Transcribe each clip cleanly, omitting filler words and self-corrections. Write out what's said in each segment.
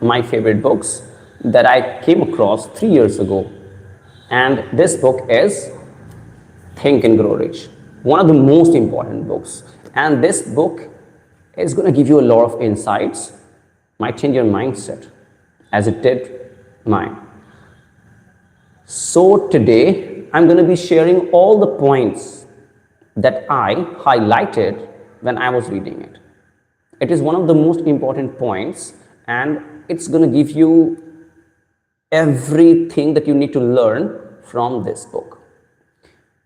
my favorite books that I came across 3 years ago. And this book is Think and Grow Rich, one of the most important books. And this book is going to give you a lot of insights, might change your mindset as it did mine. So today I'm going to be sharing all the points that I highlighted when I was reading it. It is one of the most important points, and it's going to give you everything that you need to learn from this book.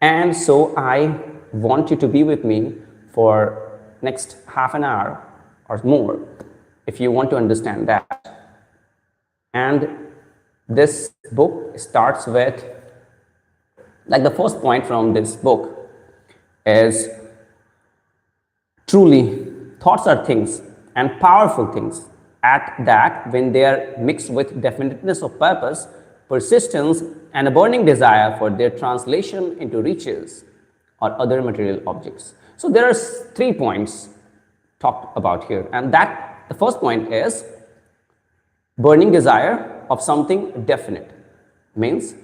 And so I want you to be with me for next half an hour or more if you want to understand that. And this book starts with, like, the first point from this book is truly thoughts are things and powerful things at that when they are mixed with definiteness of purpose, persistence, and a burning desire for their translation into riches or other material objects. So there are 3 points talked about here, and that the first point is burning desire of something definite. Means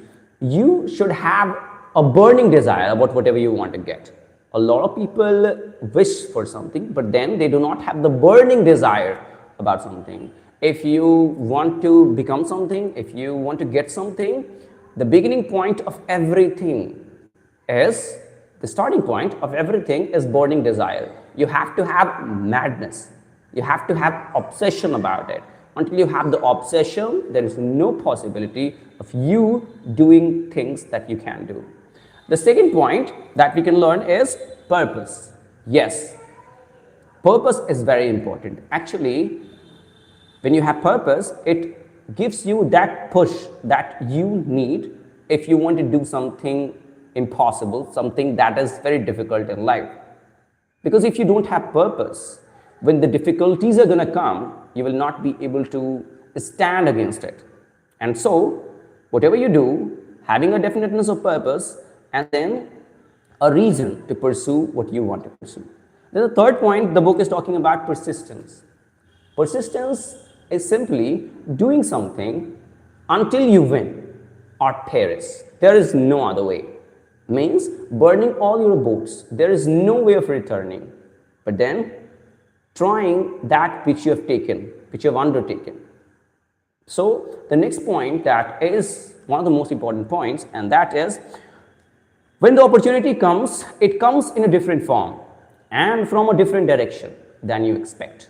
you should have a burning desire about whatever you want to get. A lot of people wish for something, but then they do not have the burning desire about something. If you want to become something, if you want to get something, the beginning point of everything is, the starting point of everything is burning desire. You have to have madness. You have to have obsession about it. Until you have the obsession, there is no possibility of you doing things that you can do. The second point that we can learn is purpose. Yes, purpose is very important. Actually, when you have purpose, it gives you that push that you need if you want to do something impossible, something that is very difficult in life. Because if you don't have purpose, when the difficulties are going to come, you will not be able to stand against it. And so, whatever you do, having a definiteness of purpose and then a reason to pursue what you want to pursue. Then the third point, the book is talking about persistence. Persistence is simply doing something until you win or perish. There is no other way. Means burning all your boats. There is no way of returning. But then trying that which you have taken, which you have undertaken. So the next point, that is one of the most important points, and that is when the opportunity comes, it comes in a different form and from a different direction than you expect.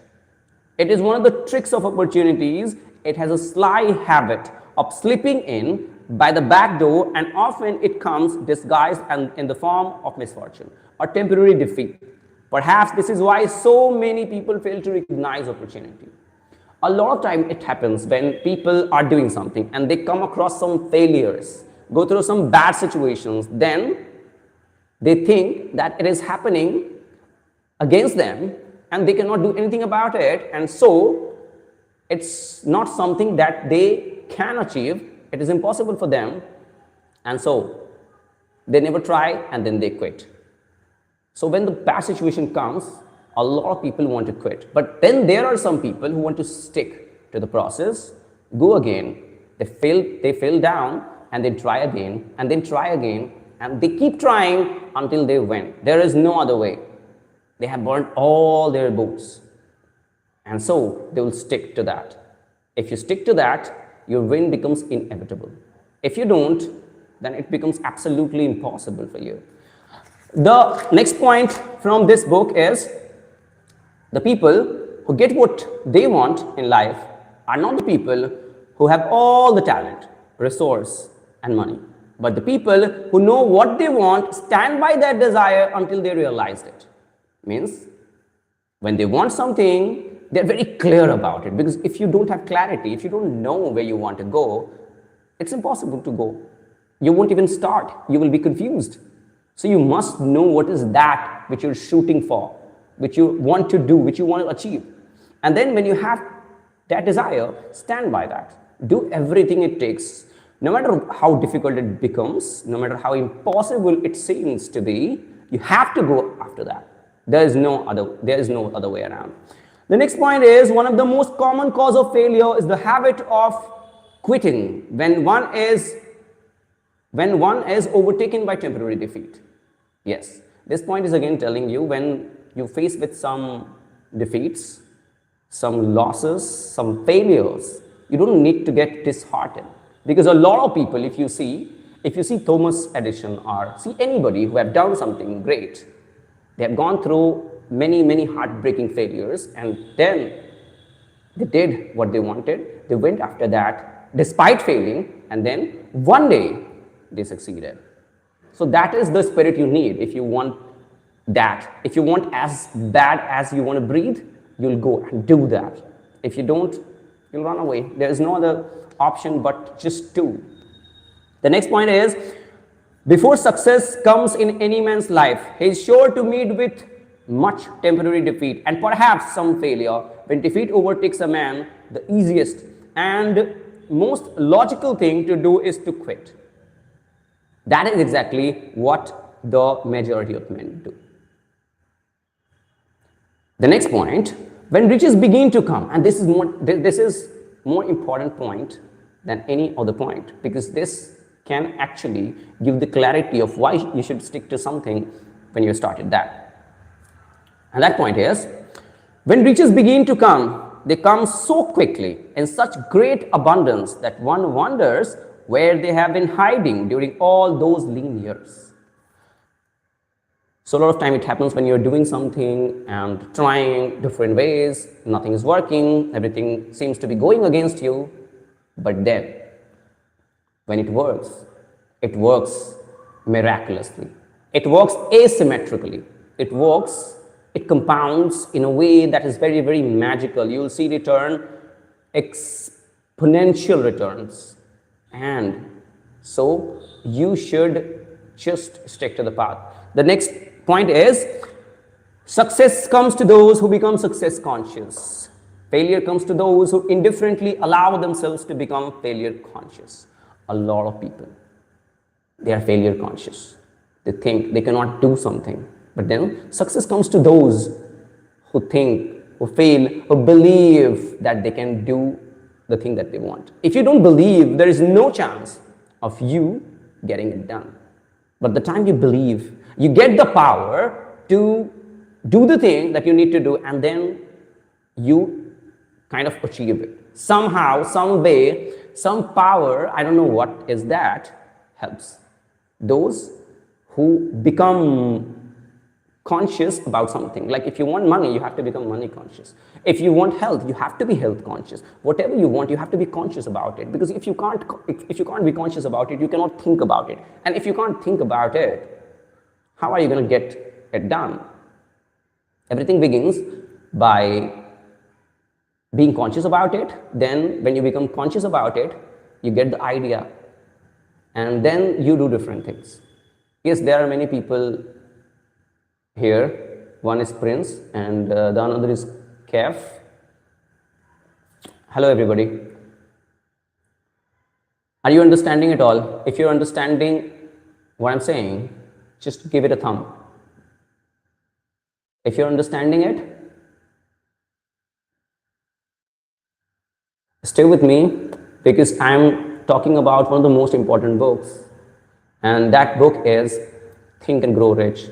It is one of the tricks of opportunities. It has a sly habit of slipping in by the back door, and often it comes disguised and in the form of misfortune or temporary defeat. Perhaps this is why so many people fail to recognize opportunity. A lot of time it happens when people are doing something and they come across some failures, go through some bad situations, then they think that it is happening against them and they cannot do anything about it, and so it's not something that they can achieve. It is impossible for them, and so they never try and then they quit. So when the bad situation comes, a lot of people want to quit. But then there are some people who want to stick to the process, go again, they fail down, and then try again, and then try again, and they keep trying until they win. There is no other way. They have burned all their boats, and so they will stick to that. If you stick to that, your win becomes inevitable. If you don't, then it becomes absolutely impossible for you. The next point from this book is the people who get what they want in life are not the people who have all the talent, resource, and money, but the people who know what they want, stand by that desire until they realize it. Means when they want something, they're very clear about it, because if you don't have clarity, if you don't know where you want to go, it's impossible to go. You won't even start. You will be confused. So you must know what is that which you're shooting for, which you want to do, which you want to achieve. And then when you have that desire, stand by that. Do everything it takes. No matter how difficult it becomes, no matter how impossible it seems to be, you have to go after that. There is no other way around. The next point is one of the most common cause of failure is the habit of quitting when one is overtaken by temporary defeat. Yes, this point is again telling you when you face with some defeats, some losses, some failures, you don't need to get disheartened. Because a lot of people, if you see Thomas Edison or see anybody who have done something great, they have gone through many heartbreaking failures, and then they did what they wanted. They went after that despite failing, and then one day they succeeded. So that is the spirit you need if you want that. If you want as bad as you want to breathe, you'll go and do that. If you don't, you'll run away. There is no other option but just do. The next point is, before success comes in any man's life, he is sure to meet with much temporary defeat and perhaps some failure. When defeat overtakes a man, the easiest and most logical thing to do is to quit. That is exactly what the majority of men do. The next point, when riches begin to come, and this is more important point than any other point, because this can actually give the clarity of why you should stick to something when you started that. And that point is, when riches begin to come, they come so quickly in such great abundance that one wonders where they have been hiding during all those lean years. So a lot of time it happens when you're doing something and trying different ways, nothing is working, everything seems to be going against you, but then when it works miraculously. It works asymmetrically. It compounds in a way that is very magical. You'll see exponential returns. And so you should just stick to the path. The next point is, success comes to those who become success conscious. Failure comes to those who indifferently allow themselves to become failure conscious. A lot of people, they are failure conscious. They think they cannot do something. But then success comes to those who think, who fail, who believe that they can do the thing that they want. If you don't believe, there is no chance of you getting it done. But the time you believe, you get the power to do the thing that you need to do, and then you kind of achieve it. Somehow, some way, some power, I don't know what is that, helps. Those who become conscious about something. Like if you want money, you have to become money conscious. If you want health, you have to be health conscious. Whatever you want, you have to be conscious about it. Because if you can't be conscious about it, you cannot think about it. And if you can't think about it, how are you going to get it done? Everything begins by being conscious about it. Then when you become conscious about it, you get the idea. And then you do different things. Yes, there are many people here. One is Prince and the another is Kef. Hello everybody. Are you understanding it all? If you're understanding what I'm saying, just give it a thumb. If you're understanding it, stay with me, because I'm talking about one of the most important books, and that book is Think and Grow Rich.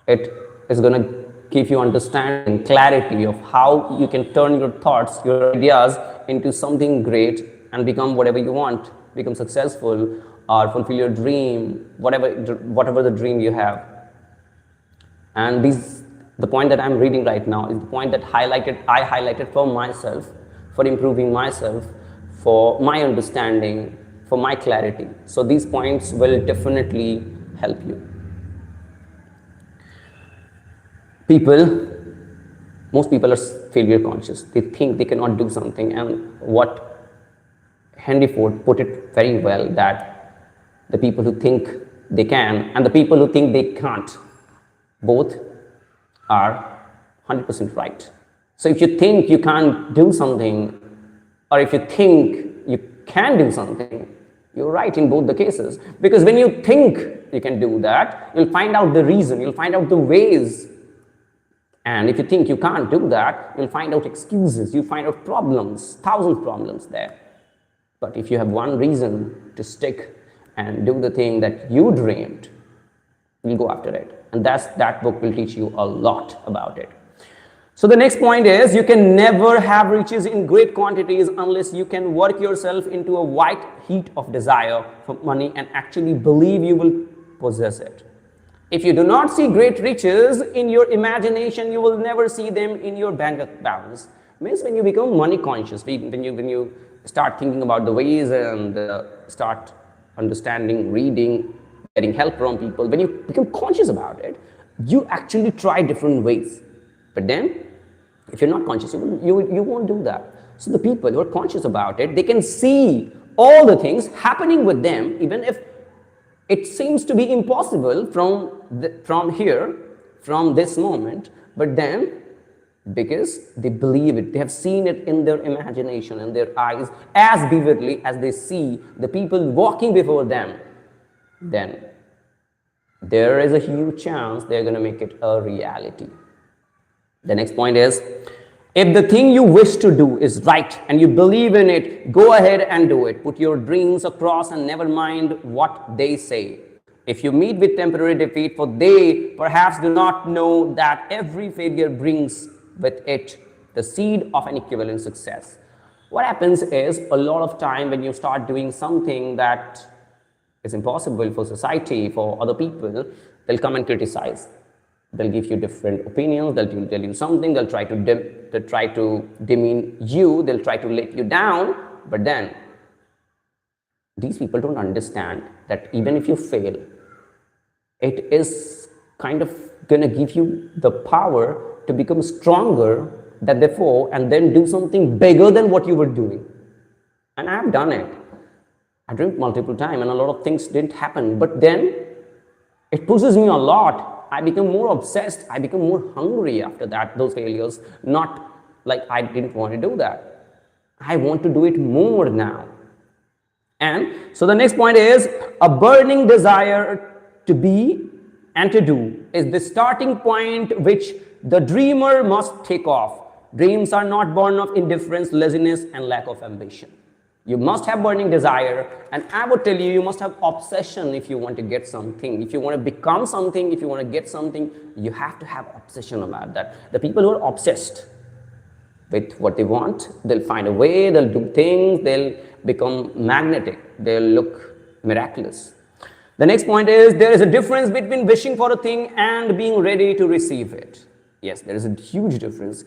It is going to give you understanding, clarity of how you can turn your thoughts, your ideas into something great and become whatever you want, become successful or fulfill your dream, whatever the dream you have. And the point that I'm reading right now is the point that I highlighted for myself, for improving myself, for my understanding, for my clarity. So these points will definitely help you. Most people are failure conscious. They think they cannot do something, and what Henry Ford put it very well, that the people who think they can and the people who think they can't, both are 100% right. So if you think you can't do something, or if you think you can do something, you're right in both the cases. Because when you think you can do that, you'll find out the reason, you'll find out the ways, And if you think you can't do that, you'll find out excuses, you find out problems, thousand problems there. But if you have one reason to stick and do the thing that you dreamed, you'll go after it. And that book will teach you a lot about it. So the next point is, you can never have riches in great quantities unless you can work yourself into a white heat of desire for money and actually believe you will possess it. If you do not see great riches in your imagination, you will never see them in your bank balance. Means when you become money conscious, when you start thinking about the ways and start understanding, reading, getting help from people, when you become conscious about it, you actually try different ways. But then, if you're not conscious, you won't do that. So the people who are conscious about it, they can see all the things happening with them, even if it seems to be impossible from here, from this moment, but then because they believe it, they have seen it in their imagination and their eyes as vividly as they see the people walking before them, then there is a huge chance they're going to make it a reality. The next point is, if the thing you wish to do is right and you believe in it, go ahead and do it. Put your dreams across and never mind what they say. If you meet with temporary defeat, for they perhaps do not know that every failure brings with it the seed of an equivalent success. What happens is, a lot of time when you start doing something that is impossible for society, for other people, they'll come and criticize. They'll give you different opinions, they'll tell you something, they'll try to demean you, they'll try to let you down. But then these people don't understand that even if you fail, it is kind of going to give you the power to become stronger than before and then do something bigger than what you were doing. And I have done it. I dreamed multiple times and a lot of things didn't happen, but then it pushes me a lot. I become more obsessed, I become more hungry after those failures. Not like I didn't want to do that. I want to do it more now. And so the next point is, a burning desire to be and to do is the starting point which the dreamer must take off. Dreams are not born of indifference, laziness, and lack of ambition. You must have burning desire, and I would tell you, you must have obsession if you want to get something. If you want to become something, if you want to get something, you have to have obsession about that. The people who are obsessed with what they want, they'll find a way, they'll do things, they'll become magnetic, they'll look miraculous. The next point is, there is a difference between wishing for a thing and being ready to receive it. Yes, there is a huge difference.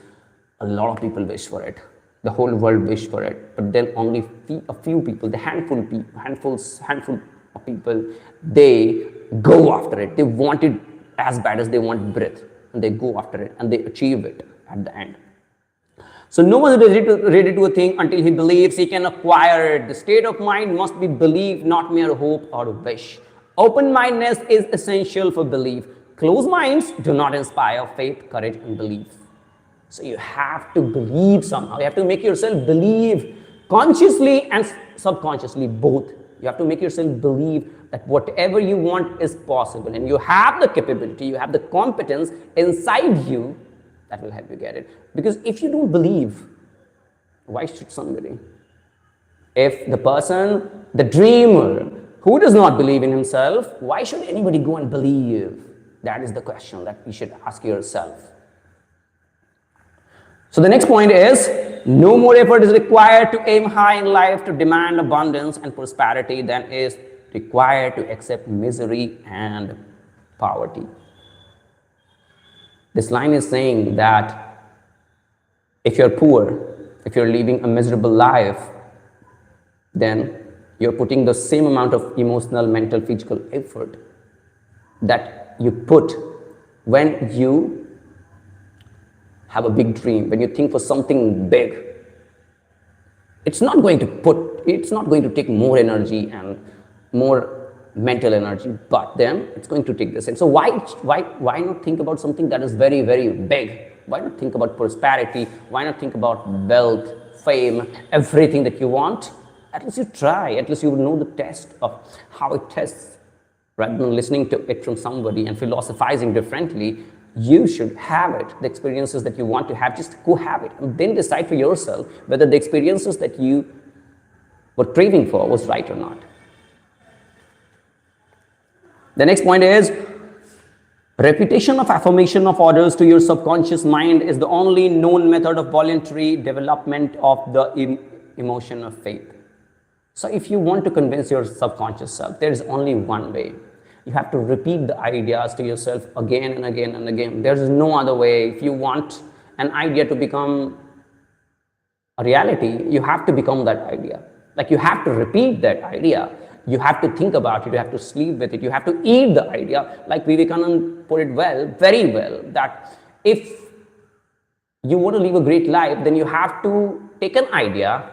A lot of people wish for it. The whole world wish for it, but then only a few people, the handful of people, they go after it. They want it as bad as they want breath, and they go after it and they achieve it at the end. So no one is ready to a thing until he believes he can acquire it. The state of mind must be belief, not mere hope or wish. Open-mindedness is essential for belief. Closed minds do not inspire faith, courage, and belief. So you have to believe somehow. You have to make yourself believe consciously and subconsciously, both. You have to make yourself believe that whatever you want is possible, and you have the capability, you have the competence inside you that will help you get it. Because if you don't believe, why should somebody? If the person, the dreamer, who does not believe in himself, why should anybody go and believe? That is the question that you should ask yourself. So the next point is, no more effort is required to aim high in life, to demand abundance and prosperity than is required to accept misery and poverty. This line is saying that if you're poor, if you're living a miserable life, then you're putting the same amount of emotional, mental, physical effort that you put when you have a big dream, when you think for something big. It's not going to take more energy and more mental energy, but then it's going to take this. And so why not think about something that is very, very big? Why not think about prosperity? Why not think about wealth, fame, everything that you want? At least you try, at least you will know the test of how it tests. Rather than listening to it from somebody and philosophizing differently, you should have it. The experiences that you want to have, just go have it. And then decide for yourself whether the experiences that you were craving for was right or not. The next point is, repetition of affirmation of orders to your subconscious mind is the only known method of voluntary development of the emotion of faith. So if you want to convince your subconscious self, there is only one way. You have to repeat the ideas to yourself again and again and again. There is no other way. If you want an idea to become a reality, you have to become that idea. Like, you have to repeat that idea. You have to think about it. You have to sleep with it. You have to eat the idea. Like Vivekananda put it well, very well, that if you want to live a great life, then you have to take an idea,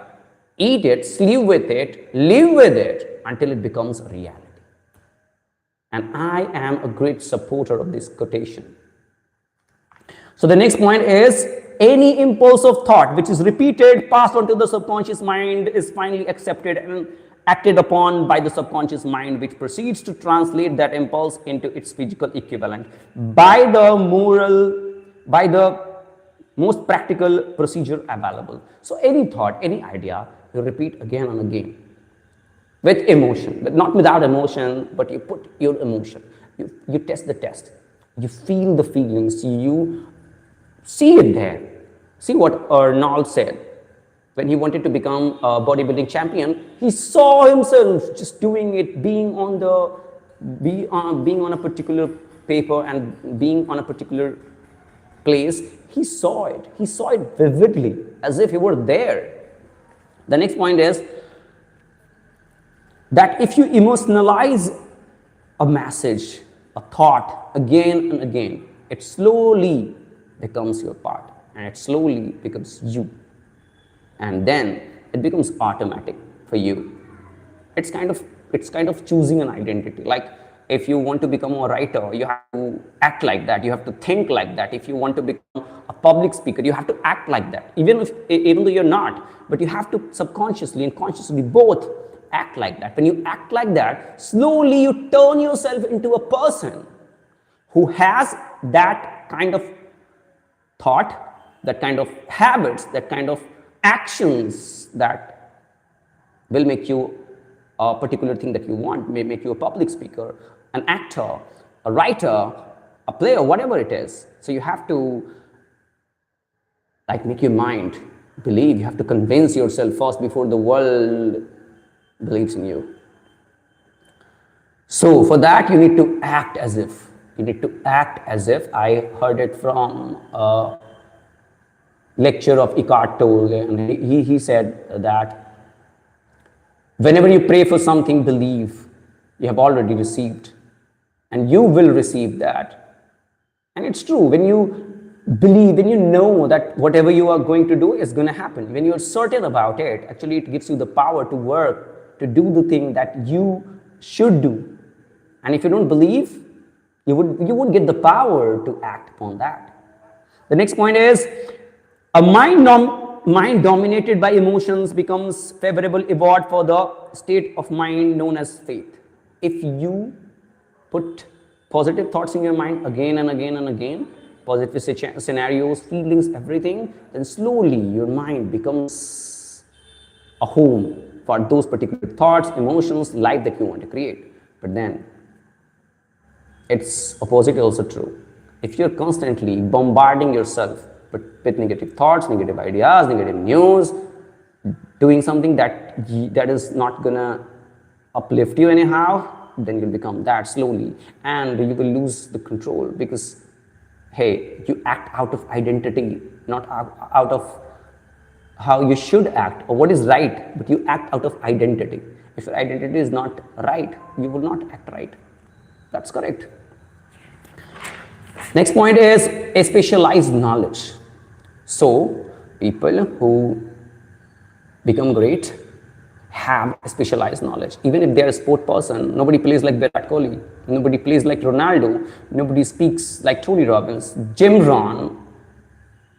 eat it, sleep with it, live with it until it becomes a reality. And I am a great supporter of this quotation. So the next point is, any impulse of thought which is repeated, passed on to the subconscious mind, is finally accepted and acted upon by the subconscious mind, which proceeds to translate that impulse into its physical equivalent by the most practical procedure available. So any thought, any idea, you repeat again and again with emotion, but not without emotion, but you put your emotion. You test the test. You feel the feelings. You see it there. See what Arnold said. When he wanted to become a bodybuilding champion, he saw himself just doing it, being on a particular paper and being on a particular place. He saw it. He saw it vividly, as if he were there. The next point is that if you emotionalize a message, a thought again and again, it slowly becomes your part, and it slowly becomes you. And then it becomes automatic for you. It's kind of choosing an identity. Like, if you want to become a writer, you have to act like that. You have to think like that. If you want to become a public speaker, you have to act like that. Even though you're not, but you have to subconsciously and consciously both act like that. When you act like that, slowly you turn yourself into a person who has that kind of thought, that kind of habits, that kind of actions that will make you a particular thing that you want, may make you a public speaker, an actor, a writer, a player, whatever it is. So you have to make your mind believe. You have to convince yourself first before the world believes in you. So for that, you need to act as if. You need to act as if. I heard it from a lecture of Eckhart Tolle, and he said that whenever you pray for something, believe you have already received, and you will receive that. And it's true. When you believe, when you know that whatever you are going to do is going to happen, when you're certain about it, actually it gives you the power to work, to do the thing that you should do. And if you don't believe, you would get the power to act upon that. The next point is, a mind dominated by emotions becomes favorable reward for the state of mind known as faith. If you put positive thoughts in your mind again and again and again, positive scenarios, feelings, everything, then slowly your mind becomes a home for those particular thoughts, emotions, life that you want to create. But then its opposite also true. If you're constantly bombarding yourself with negative thoughts, negative ideas, negative news, doing something that is not gonna uplift you anyhow, then you'll become that slowly, and you will lose the control, because hey, you act out of identity, not out of how you should act or what is right, but you act out of identity. If your identity is not right, you will not act right. That's correct. Next point is a specialized knowledge. So people who become great have a specialized knowledge. Even if they're a sport person, nobody plays like Virat Kohli, nobody plays like Ronaldo, nobody speaks like Tony Robbins, Jim Rohn,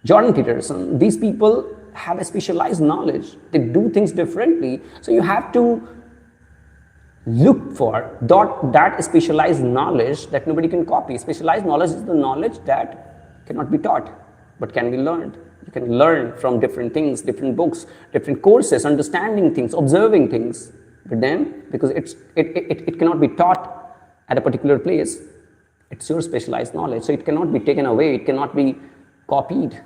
Jordan Peterson. These people have a specialized knowledge. They do things differently. So you have to Look for that specialized knowledge that nobody can copy. Specialized knowledge is the knowledge that cannot be taught but can be learned. You can learn from different things, different books, different courses, understanding things, observing things. But then, because it cannot be taught at a particular place, it's your specialized knowledge, so it cannot be taken away, it cannot be copied,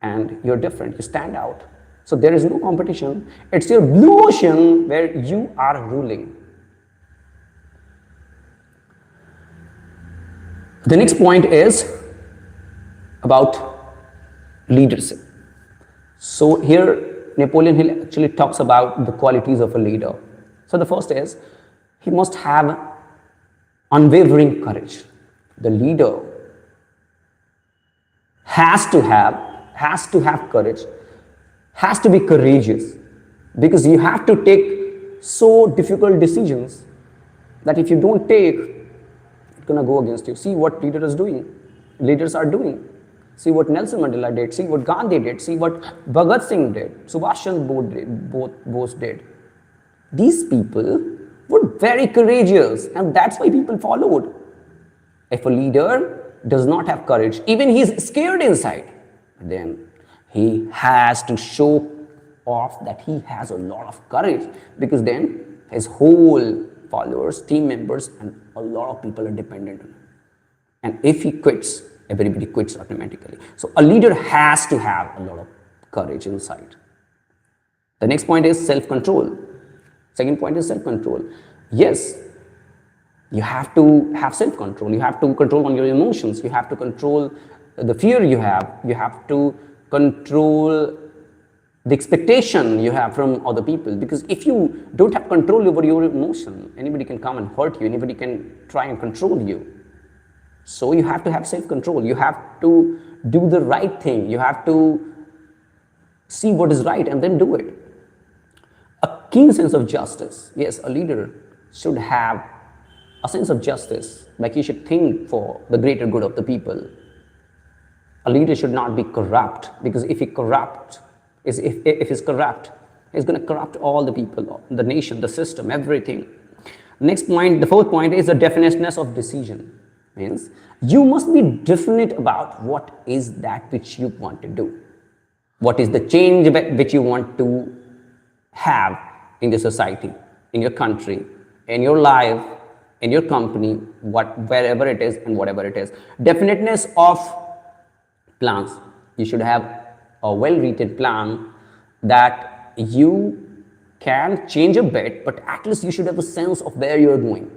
and you're different, you stand out. So there is no competition. It's your blue ocean where you are ruling. The next point is about leadership. So here Napoleon Hill actually talks about the qualities of a leader. So the first is, he must have unwavering courage. The leader has to have courage, has to be courageous, because you have to take so difficult decisions that if you don't take, gonna go against you. See what leaders are doing. See what Nelson Mandela did, see what Gandhi did, see what Bhagat Singh did, Subhash Chandra Bose did. These people were very courageous, and that's why people followed. If a leader does not have courage, even he's scared inside, then he has to show off that he has a lot of courage, because then his whole followers, team members, and a lot of people are dependent on him. And if he quits, everybody quits automatically. So a leader has to have a lot of courage inside. The next point is self-control. Second point is self-control. Yes, you have to have self-control. You have to control on your emotions. You have to control the fear you have. You have to control the expectation you have from other people, because if you don't have control over your emotion, anybody can come and hurt you, anybody can try and control you. So you have to have self-control. You have to do the right thing. You have to see what is right and then do it. A keen sense of justice. Yes, a leader should have a sense of justice, like he should think for the greater good of the people. A leader should not be corrupt, because if he's corrupt, he's going to corrupt all the people, the nation, the system, everything. Next point, the fourth point, is the definiteness of decision. Means you must be definite about what is that which you want to do. What is the change which you want to have in the society, in your country, in your life, in your company, wherever it is and whatever it is. Definiteness of plans. You should have a well-written plan that you can change a bit, but at least you should have a sense of where you're going.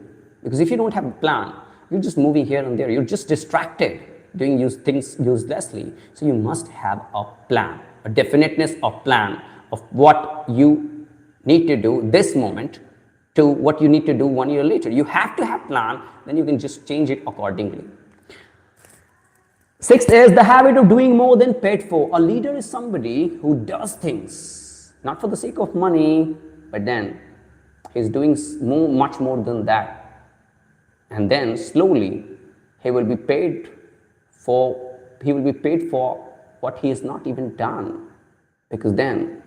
Because if you don't have a plan, you're just moving here and there, you're just distracted, doing things uselessly. So you must have a plan, a definiteness of plan of what you need to do this moment to what you need to do 1 year later. You have to have plan, then you can just change it accordingly. Sixth is the habit of doing more than paid for. A leader is somebody who does things not for the sake of money, but then he's doing much more than that. And then slowly he will be paid for what he has not even done. Because then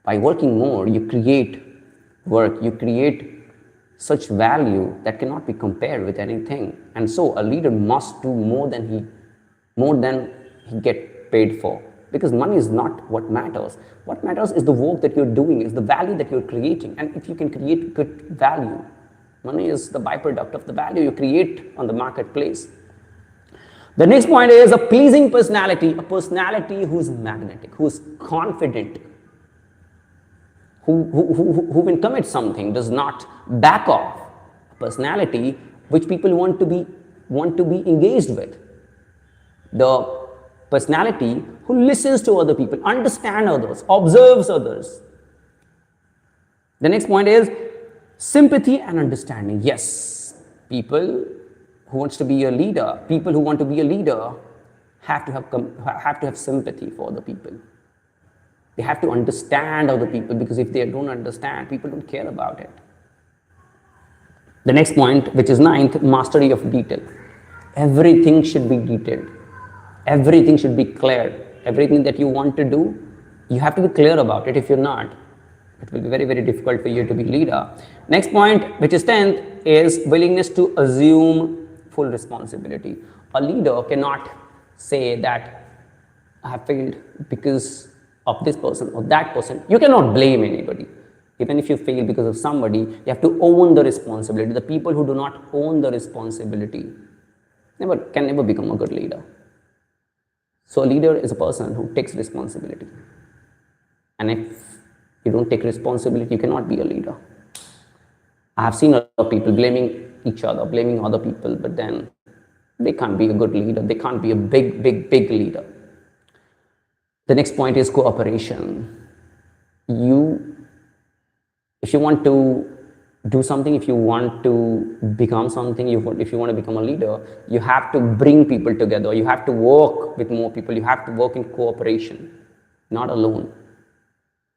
by working more, you create work, you create such value that cannot be compared with anything. And so a leader must do more than he get paid for, because money is not what matters. What matters is the work that you're doing, is the value that you're creating. And if you can create good value, money is the byproduct of the value you create on the marketplace. The next point is a pleasing personality, a personality who's magnetic, who's confident, who when commits something does not back off. A personality which people want to be engaged with. The personality who listens to other people, understands others, observes others. The next point is sympathy and understanding. Yes, people who want to be a leader have to have sympathy for other people. They have to understand other people, because if they don't understand, people don't care about it. The next point, which is ninth, mastery of detail. Everything should be detailed. Everything should be clear. Everything that you want to do, you have to be clear about it. If you're not, It will be very, very difficult for you to be leader. Next point, which is 10th, is willingness to assume full responsibility. A leader cannot say that I have failed because of this person or that person. You cannot blame anybody. Even if you fail because of somebody, you have to own the responsibility. The people who do not own the responsibility can never become a good leader. So a leader is a person who takes responsibility. And if you don't take responsibility, you cannot be a leader. I have seen a lot of people blaming each other, blaming other people, but then they can't be a good leader. They can't be a big leader. The next point is cooperation. If you want to do something, if you want to become something, if you want to become a leader, you have to bring people together. You have to work with more people. You have to work in cooperation, not alone.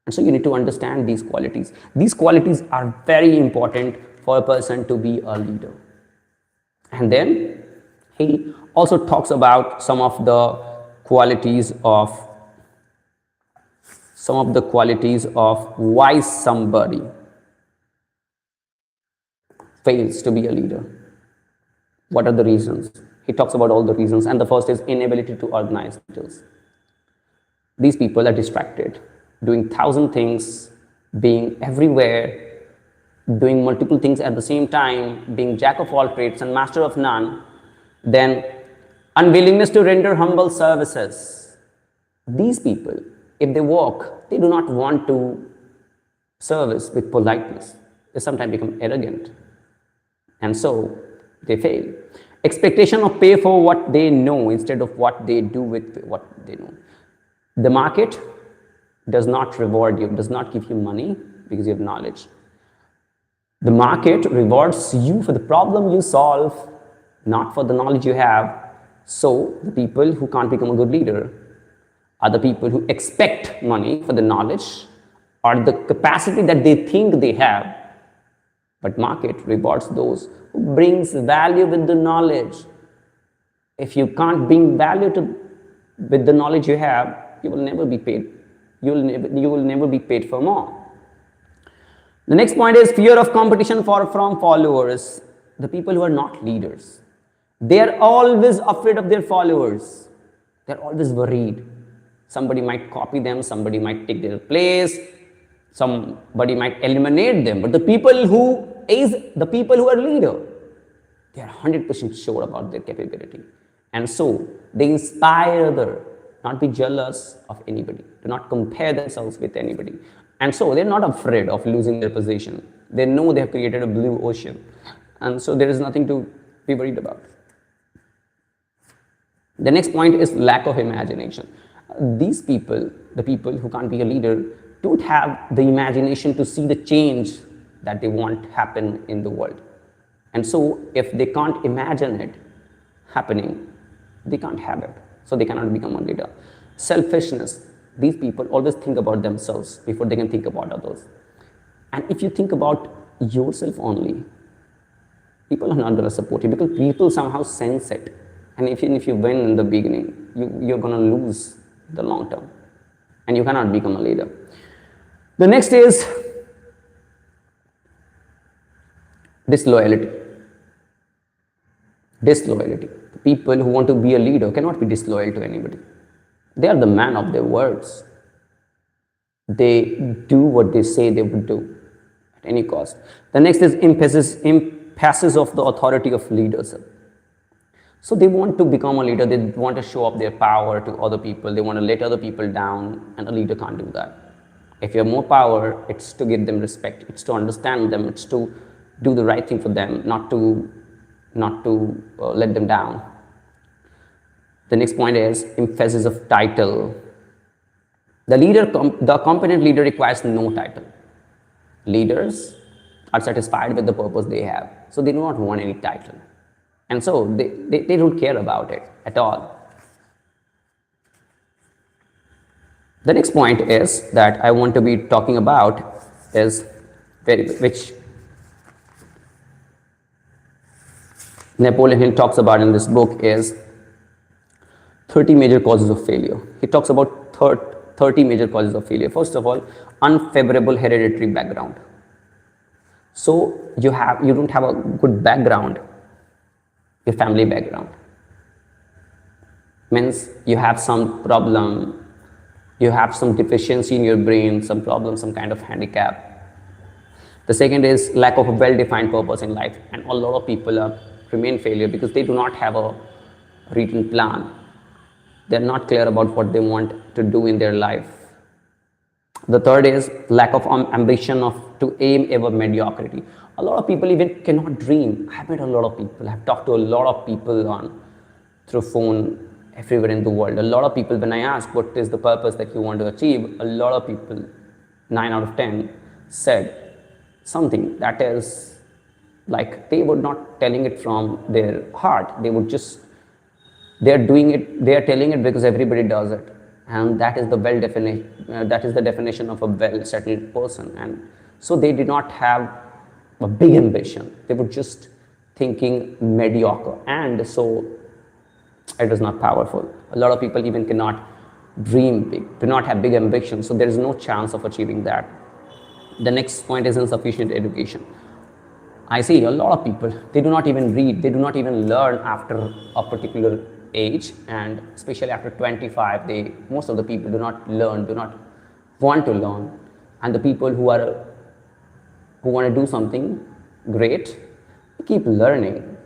And so you need to understand these qualities. These qualities are very important for a person to be a leader. And then he also talks about some of the qualities of why somebody fails to be a leader. What are the reasons? He talks about all the reasons, and the first is inability to organize details. These people are distracted, doing 1,000 things, being everywhere, doing multiple things at the same time, being jack of all trades and master of none. Then unwillingness to render humble services. These people, if they work, they do not want to service with politeness. They sometimes become arrogant, and so they fail. Expectation of pay for what they know instead of what they do with what they know. The market does not reward you, does not give you money because you have knowledge. The market rewards you for the problem you solve, not for the knowledge you have. So the people who can't become a good leader are the people who expect money for the knowledge or the capacity that they think they have. But market rewards those who brings value with the knowledge. If you can't bring value with the knowledge you have, you will never be paid. You will never be paid for more. The next point is fear of competition from followers. The people who are not leaders, they are always afraid of their followers. They're always worried. Somebody might copy them, somebody might take their place, somebody might eliminate them. But the people who are leader, they are 100% sure about their capability. And so they inspire others, not be jealous of anybody, do not compare themselves with anybody. And so they're not afraid of losing their position. They know they have created a blue ocean. And so there is nothing to be worried about. The next point is lack of imagination. These people, the people who can't be a leader, don't have the imagination to see the change that they want happen in the world. And so if they can't imagine it happening, they can't have it. So they cannot become a leader. Selfishness. These people always think about themselves before they can think about others. And if you think about yourself only, people are not going to support you because people somehow sense it. And even if you win in the beginning, you're going to lose the long term. And you cannot become a leader. The next is disloyalty. Disloyalty. People who want to be a leader cannot be disloyal to anybody. They are the man of their words. They do what they say they would do at any cost. The next is impasses of the authority of leaders. So they want to become a leader. They want to show up their power to other people. They want to let other people down, and a leader can't do that. If you have more power, it's to give them respect. It's to understand them. It's to do the right thing for them, not to let them down. The next point is emphasis of title. The competent leader requires no title. Leaders are satisfied with the purpose they have, so they do not want any title. And so they don't care about it at all. The next point is that I want to be talking about is which Napoleon Hill talks about in this book is 30 major causes of failure. He talks about 30 major causes of failure. First of all, unfavorable hereditary background. So you don't have a good background, your family background. Means you have some problem, you have some deficiency in your brain, some problem, some kind of handicap. The second is lack of a well-defined purpose in life, and a lot of people remain failure because they do not have a written plan. They're not clear about what they want to do in their life. The third is lack of ambition to aim ever mediocrity. A lot of people even cannot dream. I've met a lot of people. I've talked to a lot of people through phone everywhere in the world. A lot of people, when I ask what is the purpose that you want to achieve, a lot of people, 9 out of 10, said something that is like they were not telling it from their heart. They're doing it, they are telling it because everybody does it. And that is the definition of a well-settled person. And so they did not have a big ambition. They were just thinking mediocre. And so it was not powerful. A lot of people even cannot dream big, do not have big ambitions. So there is no chance of achieving that. The next point is insufficient education. I see a lot of people, they do not even read, they do not even learn after a particular age, and especially after 25, most of the people do not learn, do not want to learn. And the people who want to do something great, they keep learning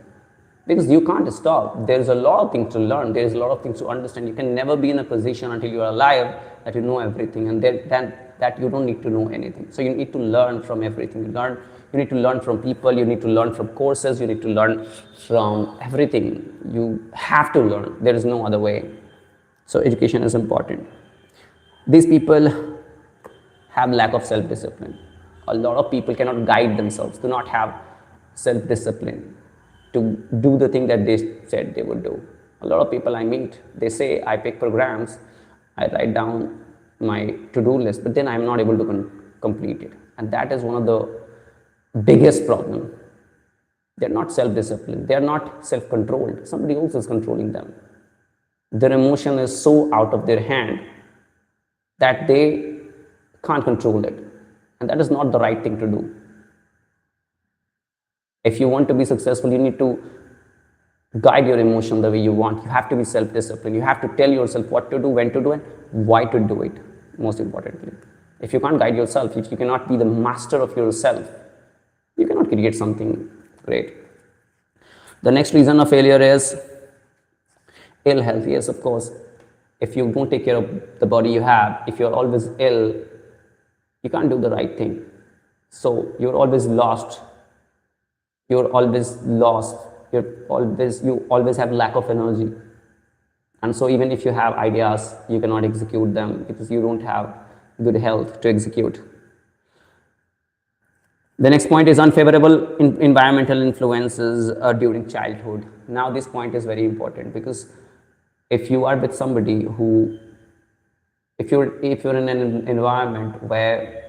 because you can't stop. There's a lot of things to learn, there's a lot of things to understand. You can never be in a position until you are alive that you know everything, and then that you don't need to know anything. So you need to learn from everything. You need to learn from people, you need to learn from courses, you need to learn from everything. You have to learn. There is no other way. So education is important. These people have lack of self-discipline. A lot of people cannot guide themselves, do not have self-discipline to do the thing that they said they would do. A lot of people I meet, they say, I pick programs, I write down my to-do list, but then I'm not able to complete it. And that is one of the biggest problem. They're not self-disciplined, they're not self-controlled, somebody else is controlling them. Their emotion is so out of their hand that they can't control it, and that is not the right thing to do. If you want to be successful, you need to guide your emotion the way you want. You have to be self-disciplined. You have to tell yourself what to do, when to do it, why to do it, most importantly. If you can't guide yourself, if you cannot be the master of yourself, you cannot create something great. The next reason of failure is ill health. Yes, of course. If you don't take care of the body you have, if you're always ill, you can't do the right thing. So you're always lost. You always have lack of energy. And so even if you have ideas, you cannot execute them because you don't have good health to execute. The next point is unfavorable environmental influences during childhood. Now this point is very important because if you are with somebody who, if you're in an environment where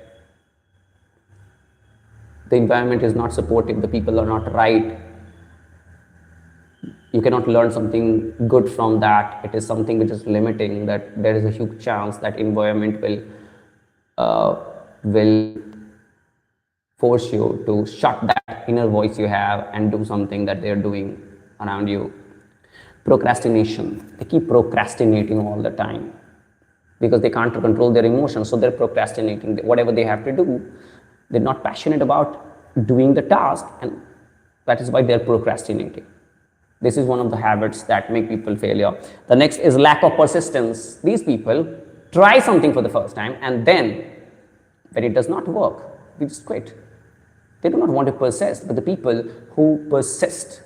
the environment is not supportive, the people are not right, you cannot learn something good from that. It is something which is limiting, that there is a huge chance that environment will force you to shut that inner voice you have and do something that they're doing around you. Procrastination. They keep procrastinating all the time because they can't control their emotions, so they're procrastinating. Whatever they have to do, they're not passionate about doing the task, and that is why they're procrastinating. This is one of the habits that make people failure. The next is lack of persistence. These people try something for the first time, and then when it does not work, they just quit. They do not want to persist, but the people who persist,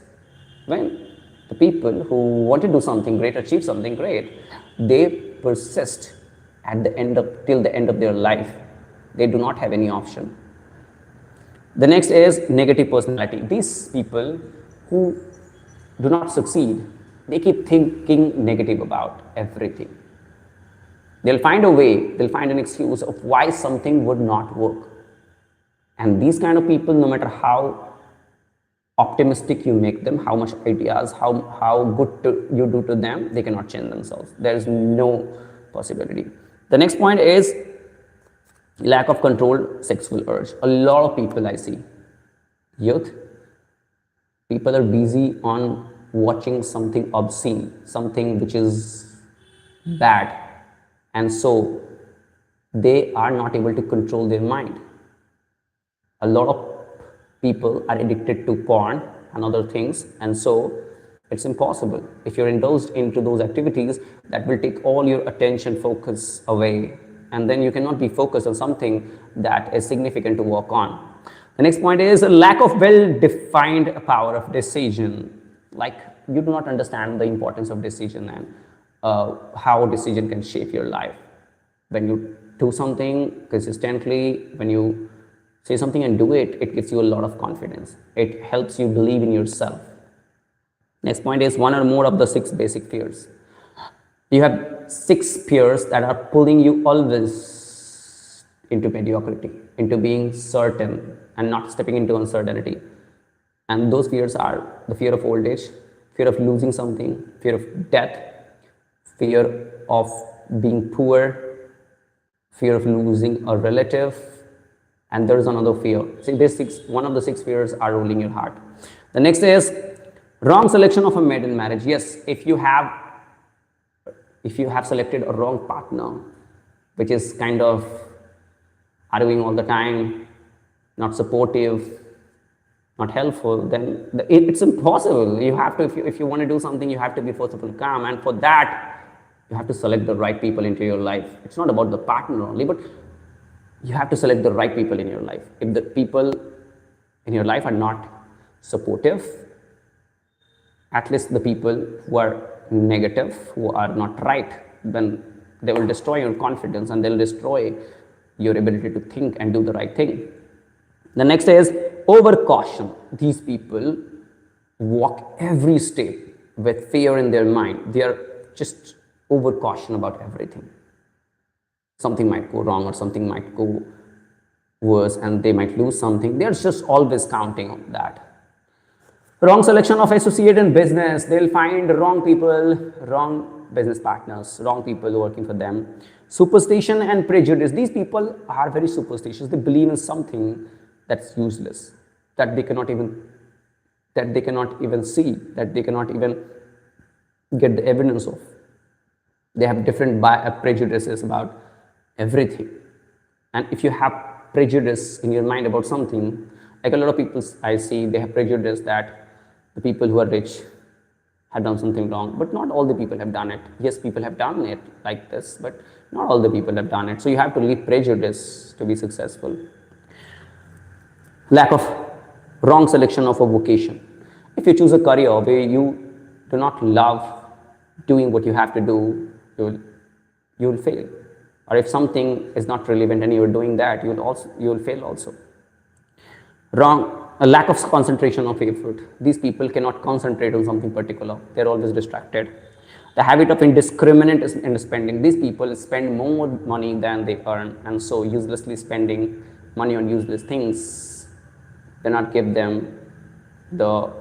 the people who want to do something great, achieve something great, they persist till the end of their life. They do not have any option. The next is negative personality. These people who do not succeed, they keep thinking negative about everything. They'll find a way, they'll find an excuse of why something would not work. And these kind of people, no matter how optimistic you make them, how much ideas, how good you do to them, they cannot change themselves. There is no possibility. The next point is Lack of controlled sexual urge. A lot of people I see, youth, people are busy on watching something obscene, something which is bad, and so they are not able to control their mind. A lot of people are addicted to porn and other things, and so it's impossible. If you're indulged into those activities, that will take all your attention focus away, and then you cannot be focused on something that is significant to work on. The next point is a lack of well-defined power of decision. Like, you do not understand the importance of decision and how decision can shape your life. When you do something consistently, when you say something and do it, it gives you a lot of confidence. It helps you believe in yourself. Next point is one or more of the 6 basic fears. You have 6 fears that are pulling you always into mediocrity, into being certain and not stepping into uncertainty. And those fears are the fear of old age, fear of losing something, fear of death, fear of being poor, fear of losing a relative, and there is another fear. See, one of the 6 fears are ruling your heart. The next is wrong selection of a mate in marriage. Yes, if you have selected a wrong partner, which is kind of arguing all the time, not supportive, not helpful, then it's impossible. You have to, if you want to do something, you have to be first of all calm, and for that, you have to select the right people into your life. It's not about the partner only, but you have to select the right people in your life. If the people in your life are not supportive, at least the people who are negative, who are not right, then they will destroy your confidence and they'll destroy your ability to think and do the right thing. The next is over caution. These people walk every step with fear in their mind. They are just over caution about everything. Something might go wrong or something might go worse and they might lose something. They're just always counting on that. Wrong selection of associate in business. They'll find wrong people, wrong business partners, wrong people working for them. Superstition and prejudice. These people are very superstitious. They believe in something that's useless, that they cannot even see, that they cannot even get the evidence of. They have different prejudices about everything. And if you have prejudice in your mind about something, like a lot of people I see, they have prejudice that the people who are rich have done something wrong, but not all the people have done it. Yes, people have done it like this, but not all the people have done it. So you have to leave prejudice to be successful. Lack of wrong selection of a vocation. If you choose a career where you do not love doing what you have to do, you will fail. Or if something is not relevant and you are doing that, you will fail also. A lack of concentration of effort. These people cannot concentrate on something particular. They're always distracted. The habit of indiscriminate in spending. These people spend more money than they earn, and so uselessly spending money on useless things do not give them the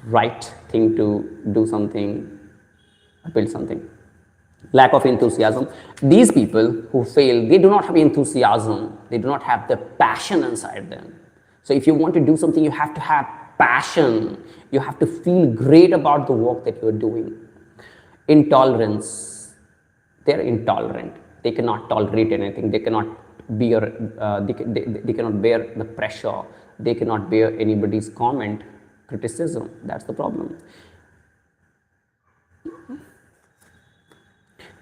right thing to do something, build something. Lack of enthusiasm. These people who fail, they do not have enthusiasm. They do not have the passion inside them. So if you want to do something, you have to have passion. You have to feel great about the work that you're doing. Intolerance. They're intolerant. They cannot tolerate anything. They cannot bear. They cannot bear the pressure. They cannot bear anybody's comment, criticism. That's the problem.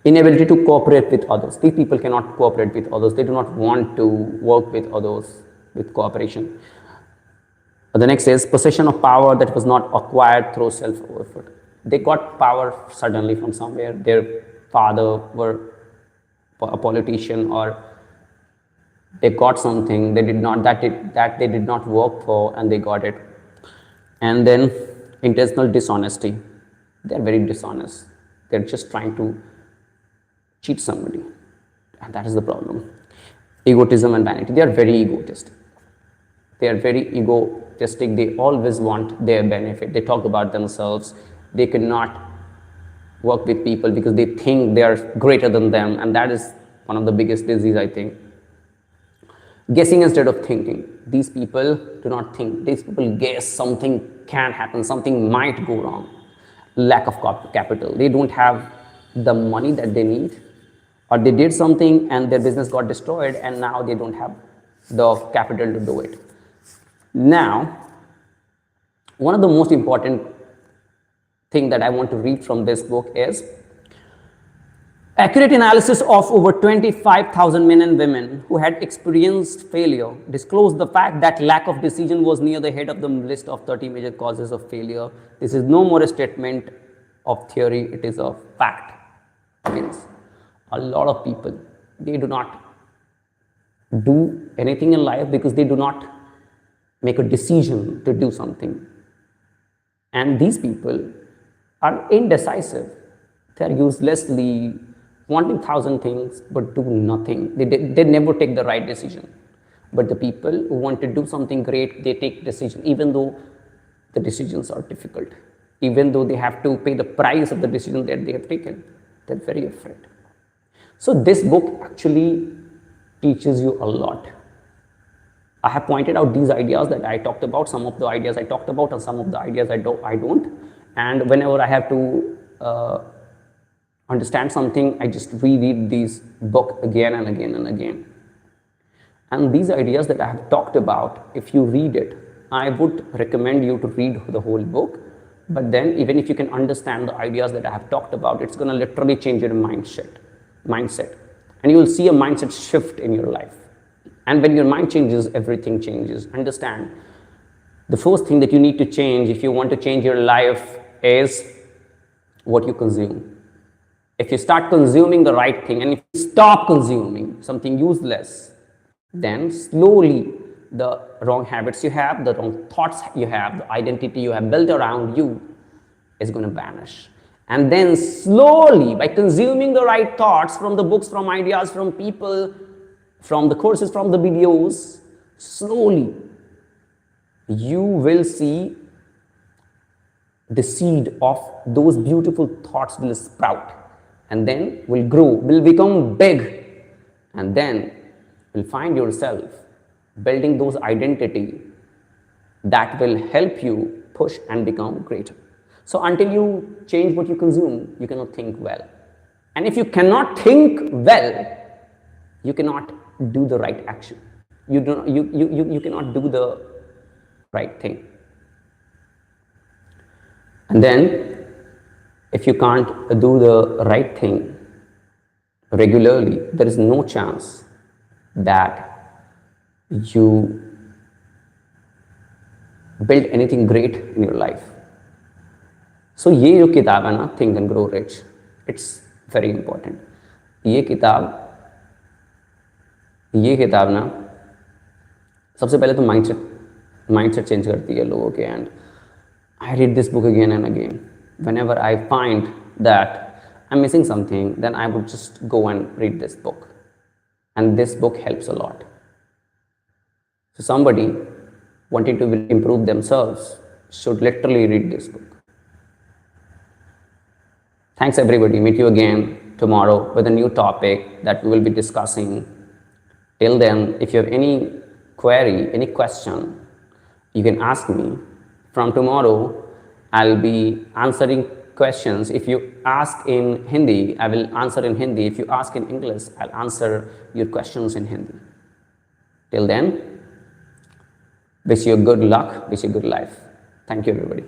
Inability to cooperate with others. These people cannot cooperate with others. They do not want to work with others with cooperation. The next is possession of power that was not acquired through self-effort. They got power suddenly from somewhere. Their father were a politician, or they got something they did not work for, and they got it. And then intentional dishonesty. They're very dishonest. They're just trying to cheat somebody, and that is the problem. Egotism and vanity. They are very egotistic. They always want their benefit. They talk about themselves. They cannot work with people because they think they are greater than them, and that is one of the biggest disease, I think. guessing instead of thinking. These people do not think. These people guess something can happen, something might go wrong. Lack of capital. They don't have the money that they need, or they did something and their business got destroyed and now they don't have the capital to do it. Now, one of the most important thing that I want to read from this book is accurate analysis of over 25,000 men and women who had experienced failure disclosed the fact that lack of decision was near the head of the list of 30 major causes of failure. This is no more a statement of theory, it is a fact. Means a lot of people, they do not do anything in life because they do not make a decision to do something. And these people are indecisive. They are uselessly wanting 1,000 things but do nothing. They never take the right decision. But the people who want to do something great, they take decision even though the decisions are difficult. Even though they have to pay the price of the decision that they have taken, they're very afraid. So this book actually teaches you a lot. I have pointed out these ideas that I talked about, some of the ideas I talked about and some of the ideas I don't. And whenever I have to understand something, I just reread this book again and again and again. And these ideas that I have talked about, if you read it, I would recommend you to read the whole book. But then even if you can understand the ideas that I have talked about, it's going to literally change your mindset. And you will see a mindset shift in your life. And when your mind changes, everything changes. Understand, the first thing that you need to change if you want to change your life is what you consume. If you start consuming the right thing and if you stop consuming something useless, then slowly the wrong habits you have, the wrong thoughts you have, the identity you have built around you is going to vanish. And then slowly, by consuming the right thoughts from the books, from ideas, from people, from the courses, from the videos, slowly you will see the seed of those beautiful thoughts will sprout and then will grow, will become big, and then will find yourself building those identity that will help you push and become greater. So until you change what you consume, you cannot think well. And if you cannot think well, you cannot do the right action. You cannot do the right thing. And then if you can't do the right thing regularly, there is no chance that you build anything great in your life. So ये जो किताब है ना, Think and Grow Rich, it's very important. ये किताब ना सबसे पहले तो mindset चेंज करती है लोगों के. And I read this book again and again. Whenever I find that I'm missing something, then I would just go and read this book. And this book helps a lot. So somebody wanting to improve themselves should literally read this book. Thanks everybody. Meet you again tomorrow with a new topic that we will be discussing. Till then, if you have any query, any question, you can ask me. From tomorrow, I'll be answering questions. If you ask in Hindi, I will answer in Hindi. If you ask in English, I'll answer your questions in Hindi. Till then, wish you good luck, wish you good life. Thank you everybody.